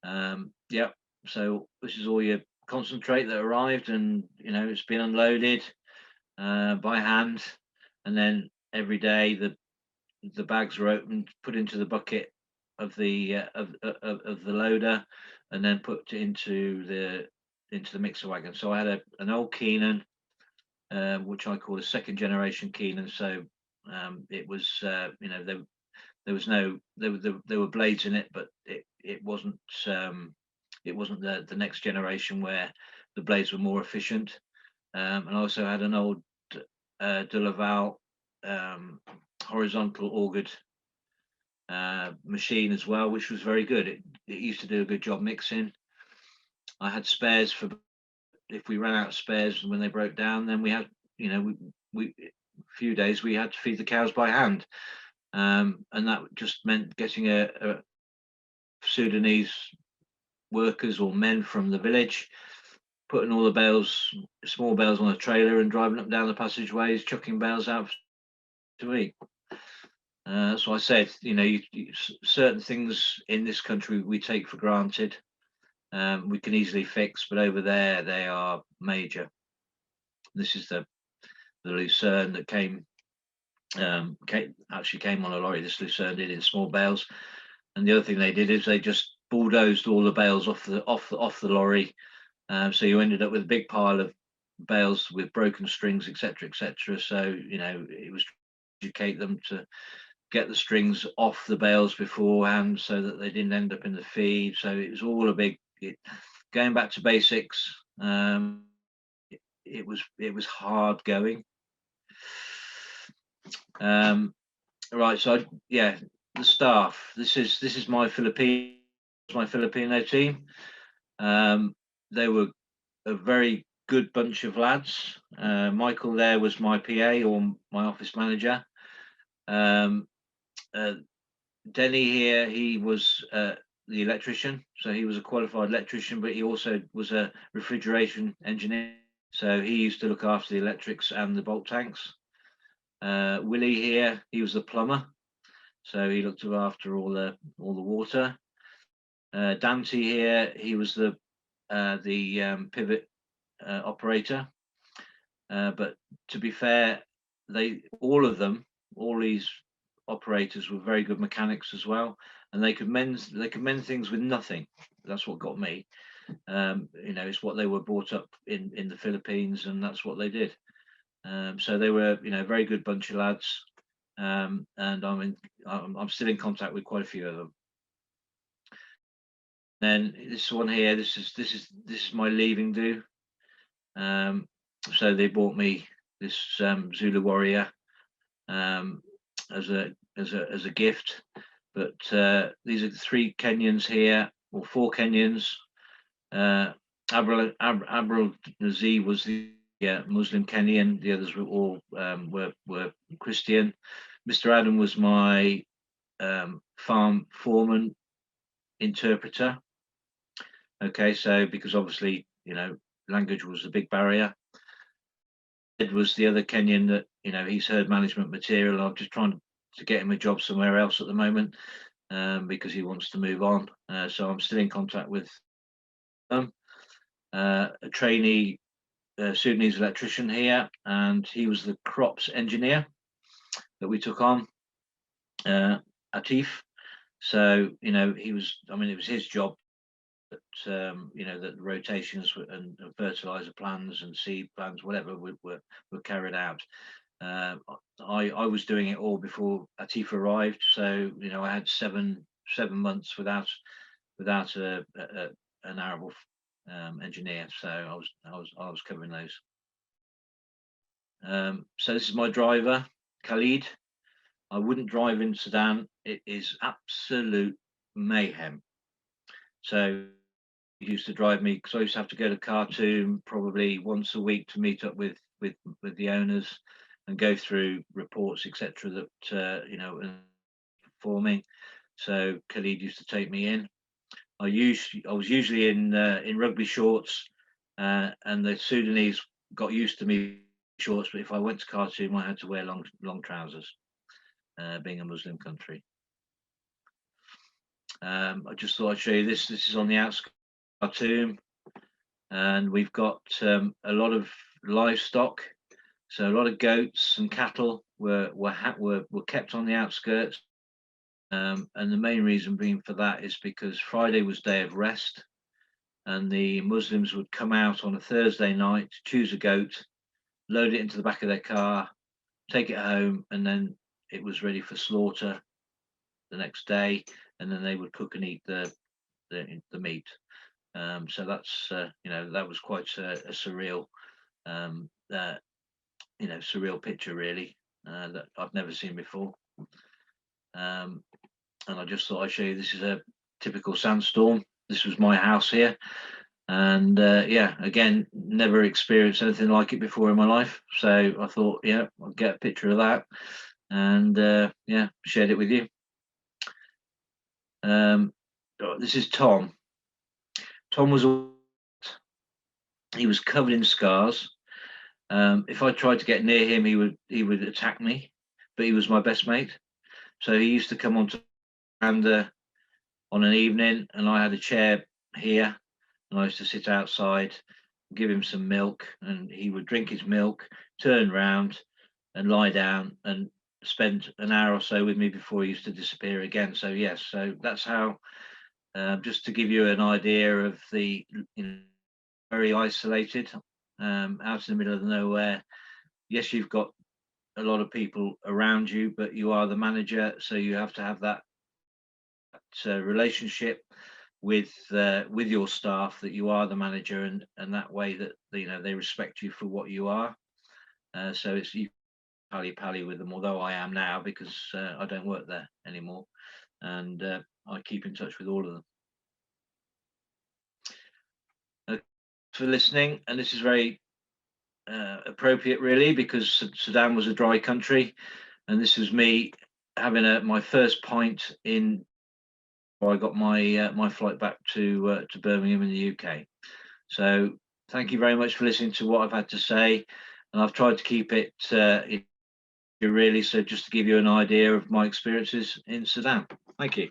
Yeah, so this is all your concentrate that arrived, and it's been unloaded by hand, and then every day the bags were opened, put into the bucket of the loader, and then put into the mixer wagon. So I had an old Keenan, which I call a second generation Keenan. So it was there was no there were blades in it, but it wasn't the next generation where the blades were more efficient. And I also had an old De Laval horizontal augered machine as well, which was very good. It used to do a good job mixing. I had spares for if we ran out of spares when they broke down, then we had we a few days we had to feed the cows by hand, and that just meant getting a Sudanese workers or men from the village, putting all the small bales on a trailer and driving up down the passageways, chucking bales out to eat. So I said, certain things in this country we take for granted, we can easily fix, but over there they are major. This is the lucerne that came on a lorry. This lucerne did in small bales, and the other thing they did is they just bulldozed all the bales off the lorry. So you ended up with a big pile of bales with broken strings, etc., etc. So it was to educate them to get the strings off the bales beforehand so that they didn't end up in the feed. So it was all going back to basics. It was hard going. Right, so the staff. This is my Filipino team. They were a very good bunch of lads. Michael there was my PA or my office manager. Denny here, he was the electrician, so he was a qualified electrician, but he also was a refrigeration engineer, so he used to look after the electrics and the bulk tanks. Willie here, he was the plumber, so he looked after all the water. Dante here, he was the pivot operator, but to be fair, all these operators were very good mechanics as well, and they could mend things with nothing. That's what got me. It's what they were brought up in the Philippines, and that's what they did. So they were a very good bunch of lads, and I'm still in contact with quite a few of them. Then this one here, this is my leaving do. So they bought me this Zulu warrior as a gift, but these are the 3 Kenyans here, or 4 Kenyans. Abril Nazi was the Muslim Kenyan. The others were all were Christian. Mr. Adam was my farm foreman interpreter. Okay, so because obviously language was a big barrier. Ed was the other Kenyan that he's heard management material. I'm just trying to get him a job somewhere else at the moment because he wants to move on. So I'm still in contact with them. A trainee Sudanese electrician here, and he was the crops engineer that we took on, Atif. So he was. It was his job that that the rotations and fertilizer plans and seed plans, whatever, were carried out. I was doing it all before Atif arrived, so I had seven months without an arable engineer, so I was covering those. So this is my driver, Khalid. I wouldn't drive in Sudan. It is absolute mayhem. So used to drive me, because I used to have to go to Khartoum probably once a week to meet up with the owners and go through reports, etc. That and performing. So Khalid used to take me in. I was usually in rugby shorts, and the Sudanese got used to me shorts. But if I went to Khartoum, I had to wear long trousers, being a Muslim country. I just thought I'd show you this. This is on the outskirts of Khartoum, and we've got a lot of livestock. So a lot of goats and cattle were kept on the outskirts. And the main reason being for that is because Friday was day of rest, and the Muslims would come out on a Thursday night, choose a goat, load it into the back of their car, take it home, and then it was ready for slaughter the next day, and then they would cook and eat the meat. So that's that was quite a surreal surreal picture, really, that I've never seen before. And I just thought I'd show you, this is a typical sandstorm. This was my house here, and yeah, again, never experienced anything like it before in my life. So I thought, yeah, I'll get a picture of that, and yeah, shared it with you. This is Tom. Tom was covered in scars. If I tried to get near him, he would attack me, but he was my best mate. So he used to come on to on an evening, and I had a chair here, and I used to sit outside, give him some milk, and he would drink his milk, turn round and lie down and spend an hour or so with me before he used to disappear again. So yes, so that's how, just to give you an idea of the, very isolated, out in the middle of nowhere. Yes, you've got a lot of people around you, but you are the manager, so you have to have that relationship with your staff, that you are the manager, and that way that they respect you for what you are. So it's you pally with them, although I am now, because I don't work there anymore, and I keep in touch with all of them. For listening, and this is very appropriate, really, because Sudan was a dry country, and this was me having my first pint in. I got my flight back to Birmingham in the UK. So thank you very much for listening to what I've had to say, and I've tried to keep it really, so just to give you an idea of my experiences in Sudan. Thank you.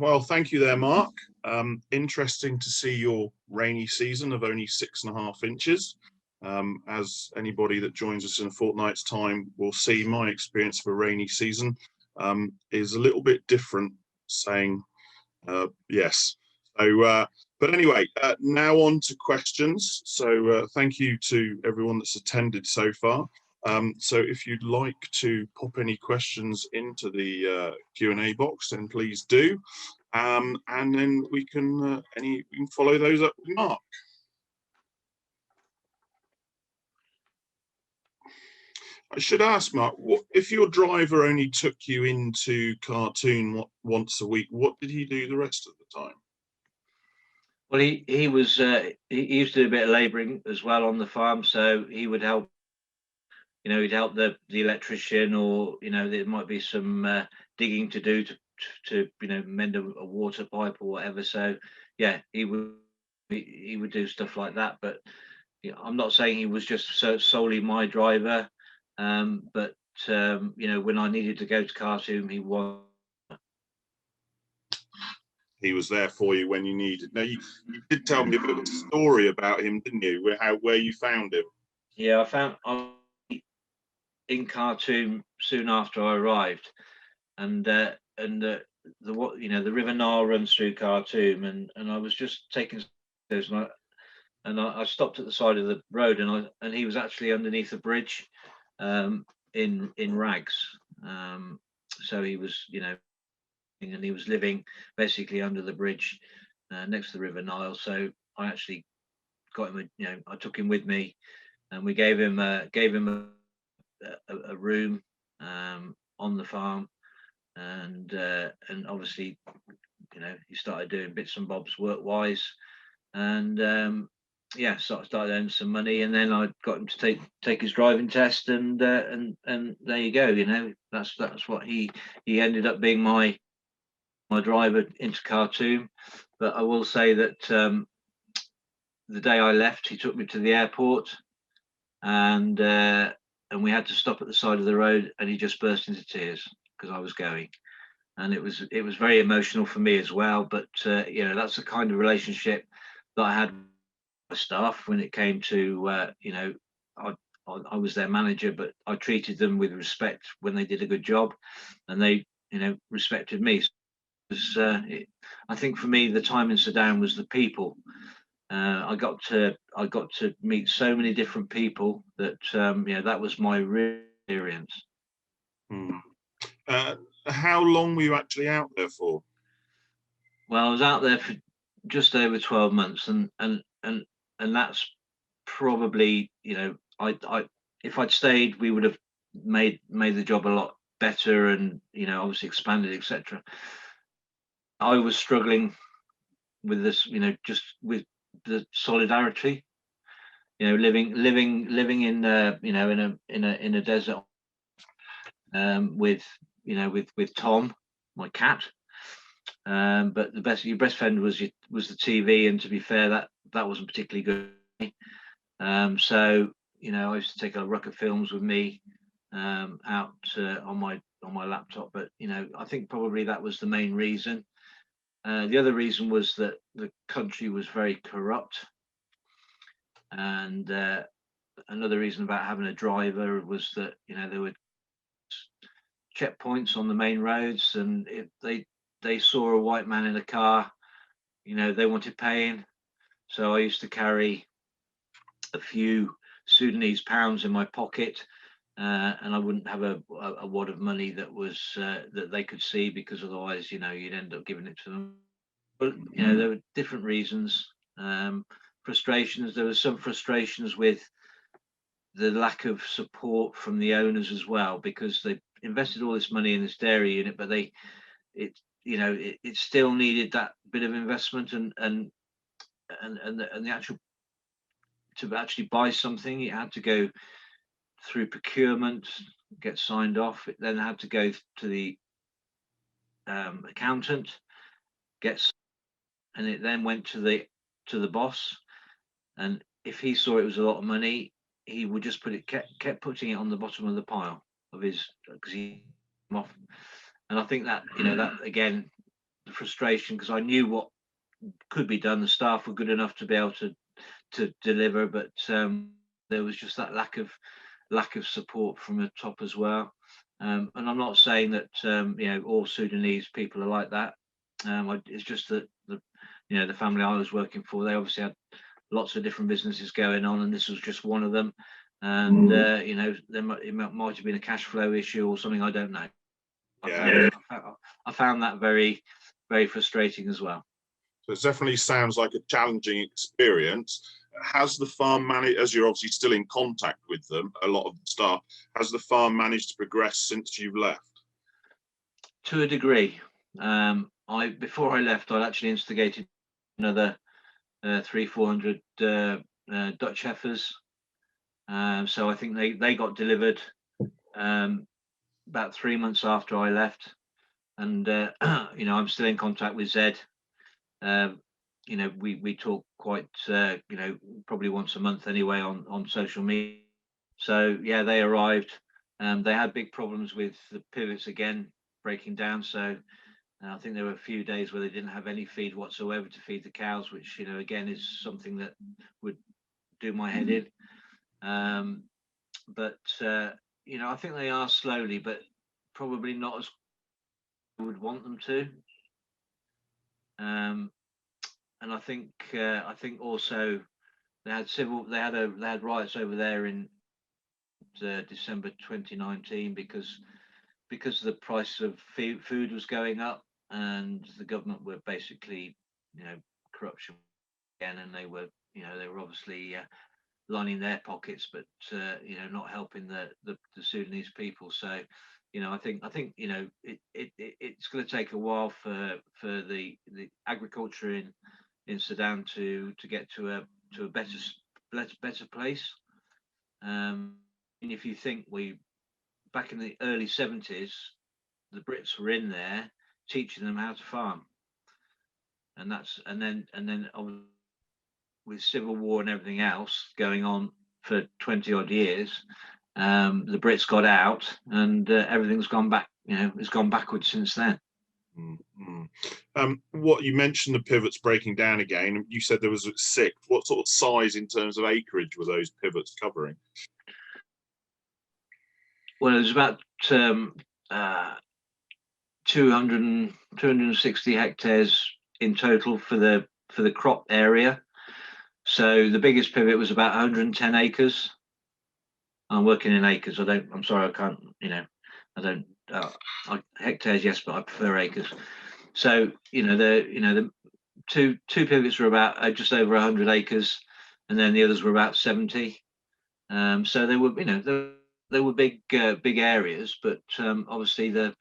Well, thank you there, Mark. Interesting to see your rainy season of only 6.5 inches. As anybody that joins us in a fortnight's time will see, my experience of a rainy season is a little bit different, saying yes. So, but anyway, now on to questions. So thank you to everyone that's attended so far. So if you'd like to pop any questions into the Q&A box, then please do. And then we can follow those up with Mark. I should ask, Mark, what if your driver only took you into Khartoum once a week? What did he do the rest of the time? Well, he used to do a bit of labouring as well on the farm, so he would help. He'd help the electrician, or there might be some digging to do to mend a water pipe or whatever. So yeah, he would do stuff like that. But I'm not saying he was just solely my driver. But when I needed to go to Khartoum, he was. He was there for you when you needed. Now, you did tell me a bit of a story about him, didn't you? Where you found him? Yeah, I found in Khartoum soon after I arrived, and the River Nile runs through Khartoum, and I was just taking those, and I stopped at the side of the road, and he was actually underneath a bridge, in rags. So he was, and he was living basically under the bridge next to the River Nile. So I actually got him, I took him with me, and we gave him a room on the farm, and obviously he started doing bits and bobs work wise, and yeah, started earning some money, and then I got him to take his driving test, and there you go. That's what he ended up being my driver into Khartoum. But I will say that the day I left, he took me to the airport, and we had to stop at the side of the road, and he just burst into tears because I was going, and it was very emotional for me as well. But that's the kind of relationship that I had with my staff when it came to I was their manager, but I treated them with respect when they did a good job, and they respected me. I think for me, the time in Sudan was the people. I got to meet so many different people that that was my real experience. How long were you actually out there for? Well, I was out there for just over 12 months, and that's probably, I if I'd stayed, we would have made the job a lot better, and obviously expanded, etc. I was struggling with this, just with the solidarity, living in in a desert, with Tom, my cat. But your best friend was the TV, and to be fair, that wasn't particularly good. So I used to take a ruck of films with me out on my laptop. But I think probably that was the main reason. The other reason was that the country was very corrupt, and another reason about having a driver was that there were checkpoints on the main roads, and if they saw a white man in a car, they wanted paying. So I used to carry a few Sudanese pounds in my pocket, and I wouldn't have a wad of money that was that they could see, because otherwise, you'd end up giving it to them. But there were different reasons, frustrations. There were some frustrations with the lack of support from the owners as well, because they invested all this money in this dairy unit, but it still needed that bit of investment, and the actual, to actually buy something, it had to go through procurement, get signed off. It then had to go to the accountant, and it then went to the boss. And if he saw it was a lot of money, he would just kept putting it on the bottom of the pile of his, because he off. And I think that that again, the frustration, because I knew what could be done. The staff were good enough to be able to deliver, but there was just that lack of support from the top as well. And I'm not saying that all Sudanese people are like that. It's just that the family I was working for, they obviously had lots of different businesses going on, and this was just one of them. And it might have been a cash flow issue or something. I don't know. Yeah. I found that very, very frustrating as well. So it definitely sounds like a challenging experience. Has the farm managed, as you're obviously still in contact with them, a lot of the staff, has the farm managed to progress since you've left? To a degree. Before I left, I'd actually instigated another 300-400 Dutch heifers. So I think they got delivered about 3 months after I left, and I'm still in contact with Zed. We talk quite probably once a month anyway on social media. So yeah, they arrived. They had big problems with the pivots again breaking down. So I think there were a few days where they didn't have any feed whatsoever to feed the cows, which again is something that would do my head in. But I think they are slowly, but probably not as I would want them to. And I think also they had riots over there in December 2019 because the price of food was going up, and the government were basically corruption again, and they were obviously lining their pockets, but you know, not helping the Sudanese people. So, you know, I think it's going to take a while for the agriculture in Sudan to get to a better place. And if you think back in the early 70s, the Brits were in there teaching them how to farm, and then with civil war and everything else going on for 20 odd years, the Brits got out, and everything's gone back. You know, it's gone backwards since then. What you mentioned, the pivots breaking down again. You said there was 6. What sort of size in terms of acreage were those pivots covering? Well, it was about 260 hectares in total for the crop area. So the biggest pivot was about 110 acres. I'm working in acres. I'm sorry, I can't. You know, I don't. Hectares, yes, but I prefer acres. So the two pivots were about just over 100 acres, and then the others were about 70. So they were, they were big areas, but obviously the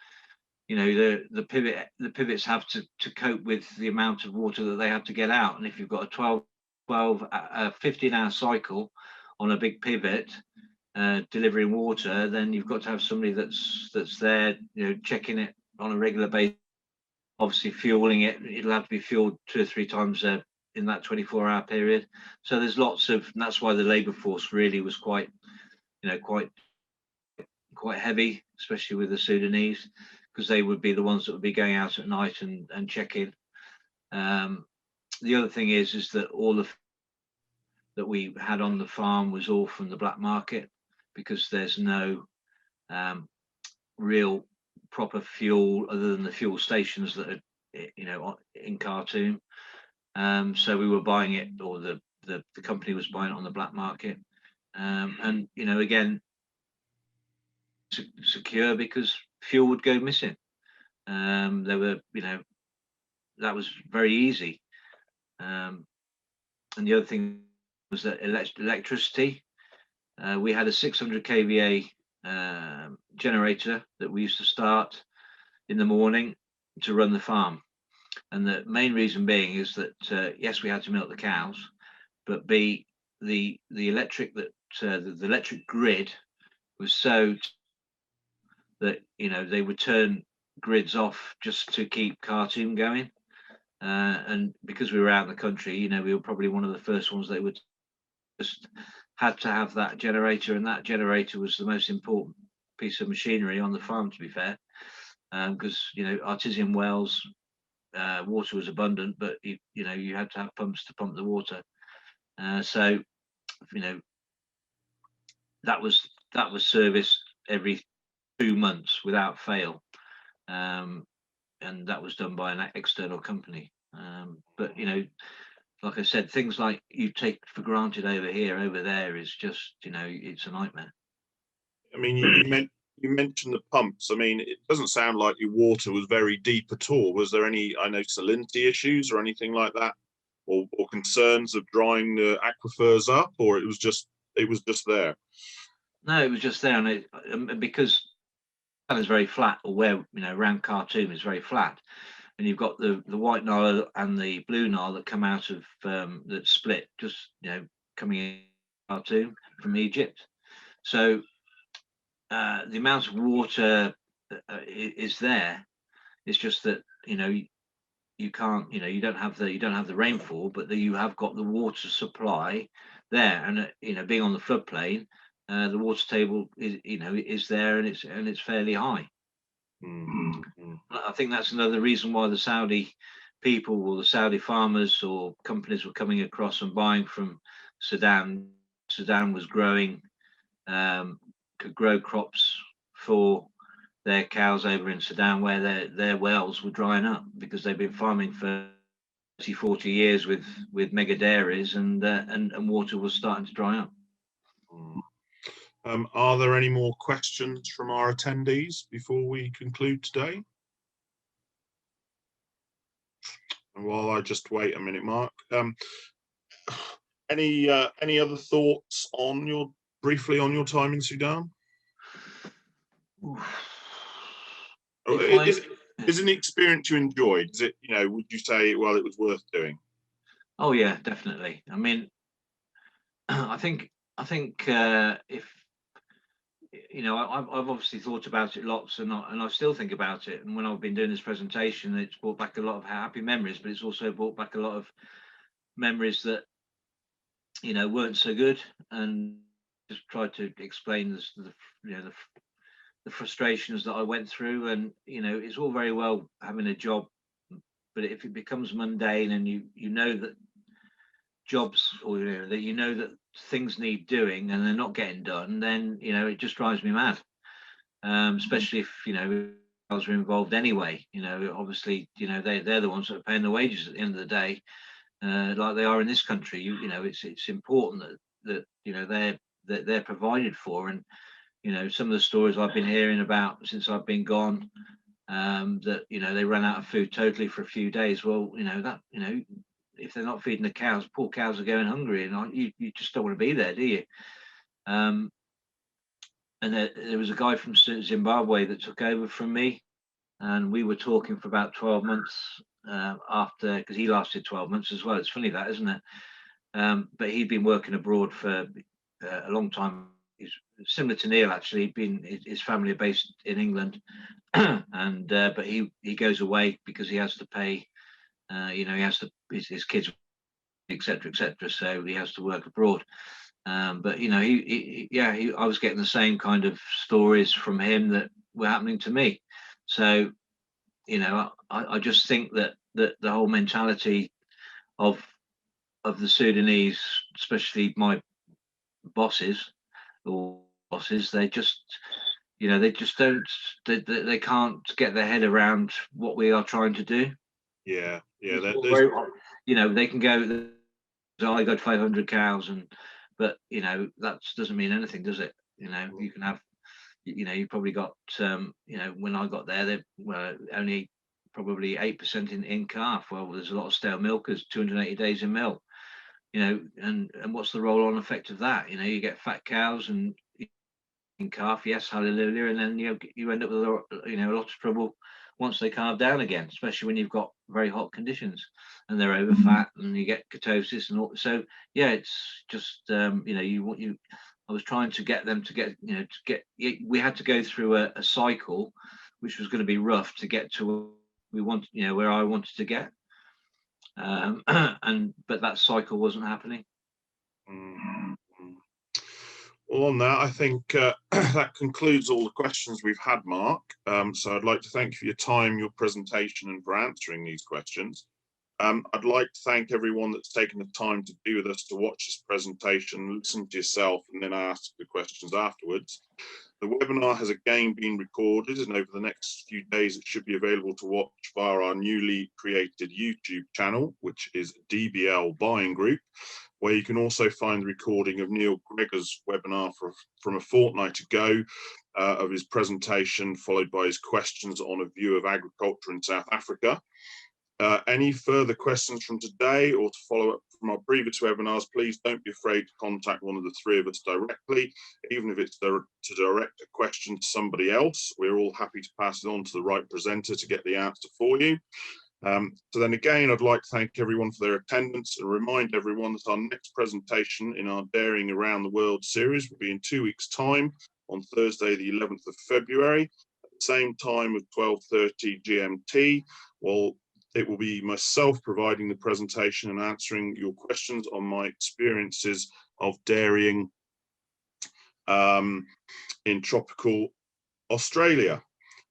pivots have to cope with the amount of water that they have to get out. And if you've got a 15-hour cycle on a big pivot delivering water, then you've got to have somebody that's there, checking it on a regular basis. Obviously, fueling it, it'll have to be fueled 2 or 3 times in that 24-hour period. So there's lots of, and that's why the labour force really was quite heavy, especially with the Sudanese, because they would be the ones that would be going out at night and checking. The other thing is that all that we had on the farm was all from the black market, because there's no real proper fuel other than the fuel stations that are in Khartoum. So we were buying it, or the company was buying it on the black market, and again, secure, because fuel would go missing. There were, that was very easy. And the other thing was that electricity. We had a 600 kVA generator that we used to start in the morning to run the farm, and the main reason being is that yes, we had to milk the cows, but B, the electric the electric grid was so that they would turn grids off just to keep Khartoum going, and because we were out in the country, we were probably one of the first ones they would just had to have that generator, and that generator was the most important piece of machinery on the farm, to be fair, because artesian wells, water was abundant, but you had to have pumps to pump the water. So that was serviced every 2 months without fail, and that was done by an external company. But like I said, things like you take for granted over there is just it's a nightmare. I mean, you mentioned the pumps. I mean, it doesn't sound like your water was very deep at all. Was there any, salinity issues or anything like that, or concerns of drying the aquifers up, or it was just there? No, it was just there, and because it's very flat, or where around Khartoum is very flat, and you've got the White Nile and the Blue Nile that come out of that split, just coming in Khartoum from Egypt. So the amount of water is there. It's just that you can't, you don't have the rainfall, but you have got the water supply there, and being on the floodplain, the water table is there, and it's fairly high. Mm-hmm. I think that's another reason why the Saudi people, or the Saudi farmers or companies, were coming across and buying from Sudan. Sudan was growing, could grow crops for their cows over in Sudan, where their wells were drying up, because they've been farming for 40 years with mega dairies, and water was starting to dry up. Are there any more questions from our attendees before we conclude today? And while I just wait a minute, Mark, Any other thoughts on briefly on your time in Sudan? Is it an experience you enjoyed? Is it, would you say, well, it was worth doing? Oh yeah, definitely. I mean, I think if I've obviously thought about it lots, and I still think about it. And when I've been doing this presentation, it's brought back a lot of happy memories, but it's also brought back a lot of memories that weren't so good, and just tried to explain the frustrations that I went through. And it's all very well having a job, but if it becomes mundane and you know that jobs, or that things need doing and they're not getting done, then it just drives me mad. Especially if girls are involved anyway. Obviously they're the ones that are paying the wages at the end of the day, like they are in this country. It's important that they're provided for. And some of the stories I've been hearing about since I've been gone, that they ran out of food totally for a few days. Well, if they're not feeding the cows, poor cows are going hungry, and you just don't want to be there, do you? And there was a guy from Zimbabwe that took over from me, and we were talking for about 12 months after, because he lasted 12 months as well. It's funny that, isn't it? But he'd been working abroad for a long time. He's similar to Neil, actually. His family are based in England, and but he goes away because he has to pay. He has to his kids, etc., etc. So he has to work abroad. But I was getting the same kind of stories from him that were happening to me. So I just think that the whole mentality of the Sudanese, especially my bosses, they just don't, they can't get their head around what we are trying to do. Yeah. They can go, I got 500 cows, but that doesn't mean anything, does it? You can have, you probably got, when I got there, they were only probably 8% in calf. Well, there's a lot of stale milkers, 280 days in milk, and what's the roll-on effect of that? You get fat cows and in calf, yes, hallelujah, and then you end up with a lot of trouble once they calve down again, especially when you've got very hot conditions and they're over fat and you get ketosis and all. So yeah, it's just I was trying to get them to get we had to go through a cycle which was going to be rough to get to where I wanted to get, but that cycle wasn't happening. Well, on that, I think that concludes all the questions we've had, Mark. So I'd like to thank you for your time, your presentation, and for answering these questions. I'd like to thank everyone that's taken the time to be with us to watch this presentation, listen to yourself, and then ask the questions afterwards. The webinar has again been recorded, and over the next few days it should be available to watch via our newly created YouTube channel, which is DBL Buying Group, where you can also find the recording of Neil Gregor's webinar from a fortnight ago of his presentation, followed by his questions on a view of agriculture in South Africa. Any further questions from today or to follow up from our previous webinars, please don't be afraid to contact one of the three of us directly, even if it's to direct a question to somebody else. We're all happy to pass it on to the right presenter to get the answer for you. So then again, I'd like to thank everyone for their attendance and remind everyone that our next presentation in our Daring Around the World series will be in 2 weeks' time on Thursday, the 11th of February, at the same time of 12:30 GMT. Well, it will be myself providing the presentation and answering your questions on my experiences of dairying in tropical Australia.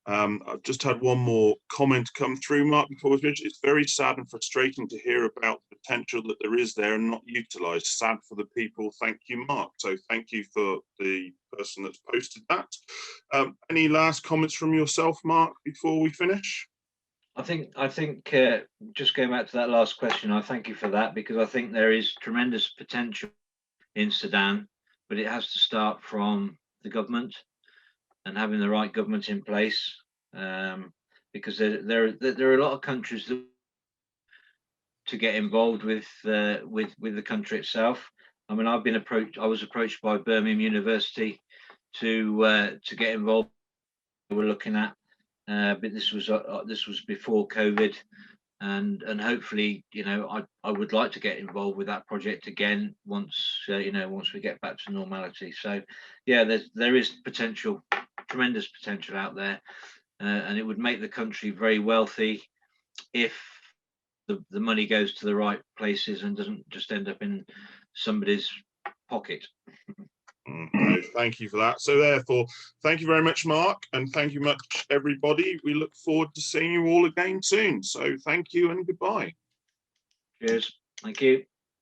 I've just had one more comment come through, Mark, before we finish. It's very sad and frustrating to hear about the potential that there is there and not utilised. Sad for the people. Thank you, Mark. So thank you for the person that's posted that. Any last comments from yourself, Mark, before we finish? I think just going back to that last question, I thank you for that, because I think there is tremendous potential in Sudan, but it has to start from the government and having the right government in place, because there are a lot of countries that get involved with the country itself. I mean, I was approached by Birmingham University to get involved. We're looking at, but this was before COVID, and hopefully, you know, I would like to get involved with that project again once you know, once we get back to normality. So yeah, there is potential, tremendous potential out there, and it would make the country very wealthy if the money goes to the right places and doesn't just end up in somebody's pocket. Okay, thank you for that. So therefore, thank you very much, Mark, and thank you much, everybody. We look forward to seeing you all again soon. So thank you and goodbye. Cheers. Thank you.